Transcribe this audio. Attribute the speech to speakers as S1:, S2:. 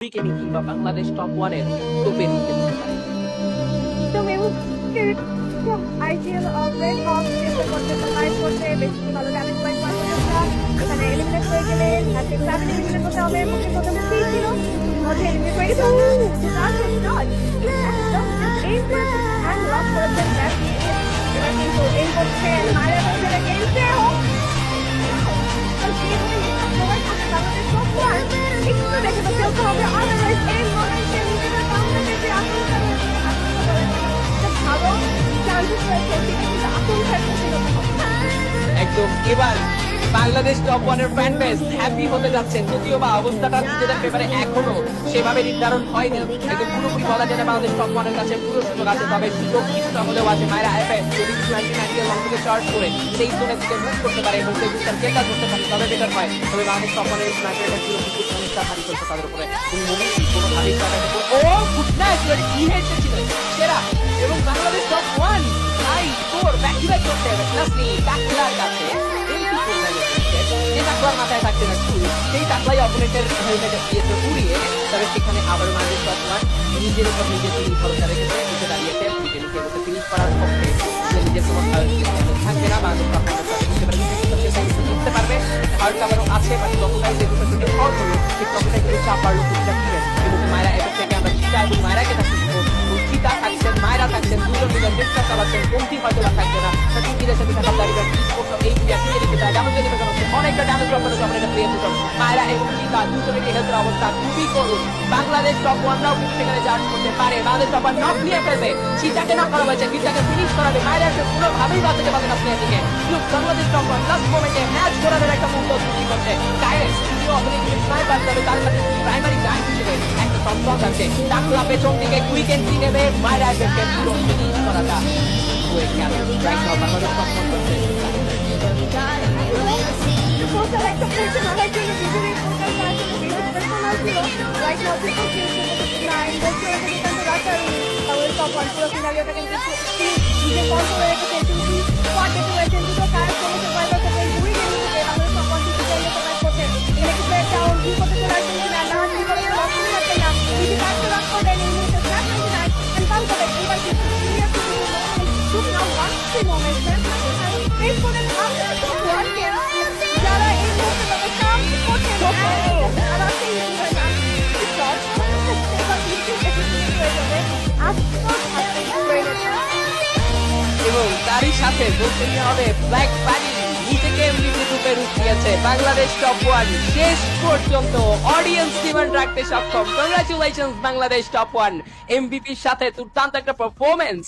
S1: ক্রিকেটে কিংবা বাংলাদেশ টপ ওয়ানের টপের দিকে যেতে পারে।
S2: তো আইপিএল অফলাইন হক চেষ্টা করতে লাইভ করতে বেশি ভালো ট্যালেন্ট পয়েন্ট পার্সেন্টেজটা এখানে এলিমিনেট হয়ে গেলে হ্যাট্রিক ফ্যামিলি এলিমিনেট হতে হবে মুখের কথা মুখেই ছিল মধ্যে এলিমিনেট হয়ে গেছে এই হ্যান্ড লক করেছেন এবার কিন্তু এই করছে মায়ের ছেলে গেমসে হোক একটু দেখে তো খেলতে হবে আদারওয়াইজ এই মোমেন্টে নিজেদের কামটা দেখে ভালো চান্সেস রয়েছে কিন্তু আপন ফ্যাক্টর
S1: একদম এবার বাংলাদেশ টপ ওয়ানের ফ্যান বেস হ্যাপি হতে যাচ্ছেন, যদিও বা অবস্থাটা নিজেদের পেপারে এখনো সেভাবে নির্ধারণ হয়নি, কিন্তু পুরোপুরি বলা যায় না বাংলাদেশ টপ ওয়ানের কাছে পুরো সুযোগ আছে। তবে সুযোগ কিছুটা হলেও আছে। মায়েরা আইএফএ যদি 20-90 লং থেকে চার্জ করে সেই জোনের দিকে মুভ করতে পারে এবং সেই বুস্টার জেতা করতে পারে তবে বেটার হয়। তবে বাংলাদেশ টপ ওয়ানের স্নাইপারটা পুরো সমস্যা ভারী করতে তাদের উপরে কোন মোমেন্ট কোনো ভারী জায়গাটা ও গুডনেস কি হয়েছে ছিল সেরা এবং Bangladesh top one high score back to back করতে হবে প্লাসলি কাকলার কাছে মাথায় থাকছে না সেই টাকলাই অপোনেন্টের হেলমেটে দিয়েছে উড়িয়ে। তবে সেখানে আবার বাংলাদেশ টপ ওয়ান নিজের উপর নিজের তিনি ভরসা রেখেছে, নিজে দাঁড়িয়েছে নিজে নিজে বসে ফিনিশ করার পক্ষে নিজের কোনো থাকবে না। বাংলাদেশ টপ বুঝতে পারবে হার্ট আবারও আছে বাট যতটাই যে দুটো থেকে শর্ট হলো ঠিক ততটাই কিন্তু চাপ বাড়লো কিন্তু মায়েরা এবার থেকে আমরা চিতা এবং মায়েরাকে থাকছি চিতা থাকছেন মায়েরা থাকছেন দুজন দুজন চেষ্টা চালাচ্ছেন কমতি হয়তো বা থাকবে না নিজের সাথে থাকা দাঁড়িয়ে এই ক্রিয়া রেখে যায় ড্যামেজ রেখে যাচ্ছে অনেকটা ড্যামেজ ড্রপ করে আমরা এটা প্রিয় দুটো মায়েরা এবং চিতা দুজনের হেলথের অবস্থা খুবই করুন। বাংলাদেশ টপ ওয়ানরাও কিন্তু সেখানে চার্জ করতে পারে, বাংলাদেশ টপ ওয়ান নক নিয়ে ফেলবে, চিতাকে নক করা হয়েছে চিতাকে ফিনিশ করাবে, মায়েরা কোনোভাবেই বাঁচাতে পারবে না প্লেয়ার দিকে। বাংলাদেশ টপ ওয়ান লাস্ট মোমেন্টে ম্যাচ করানোর একটা মুহূর্ত সৃষ্টি করছে ডাইরেক্ট স্নাইপার তবে তার কাছে প্রাইমারি গান হিসেবে একটা সম্পদ আছে টাকলা পেছন দিকে কুইক এন্ট্রি নেবে মায়েরা এসে পুরো ফিনিশ করাটা হয়ে গেল। Right now Bangladesh top one করছে
S2: একটা প্লেয়ার মাথায় থেকে বিজেপি ফোকাস আছে বেশি ছিল রাইট নাও থেকে নাইন বছর আগে কিন্তু রাখার তাহলে টপ ওয়ান পুরো ফিনালিওটা কিন্তু নিজে কন্ট্রোল রেখেছে কিন্তু কোয়ার্টার হয়েছে দুটো কাজ করেছে কয়েকটা থেকে দুই গেম থেকে আমাদের টপ ওয়ান থেকে চাইলে তো কাজ করতে এখানে কি প্লেয়ার ডাউন কি করতে চলে আসছে না না কি করে লক করতে পারছে না যদি কাজ লক করে এই মুহূর্তে স্ন্যাপ নাইনটি নাইন এন্ড কাম করে এবার কিন্তু সিরিয়াসলি খুব না ওয়ান থ্রি মোমেন্টস এই করে আমরা তো ওয়ান গেম যারা এই মুহূর্তে তাদের কাম করতে তারা সেই
S1: এবং তারই সাথে বলতে হবে ব্ল্যাক পানি নিজেকে এমনিতে রূপে রূপ দিয়েছে বাংলাদেশ টপ ওয়ান শেষ পর্যন্ত অডিয়েন্স ডিমান্ড রাখতে সক্ষম। কংগ্রাচুলেশনস বাংলাদেশ টপ ওয়ান এমভিপির সাথে দুর্দান্ত একটা পারফরমেন্স।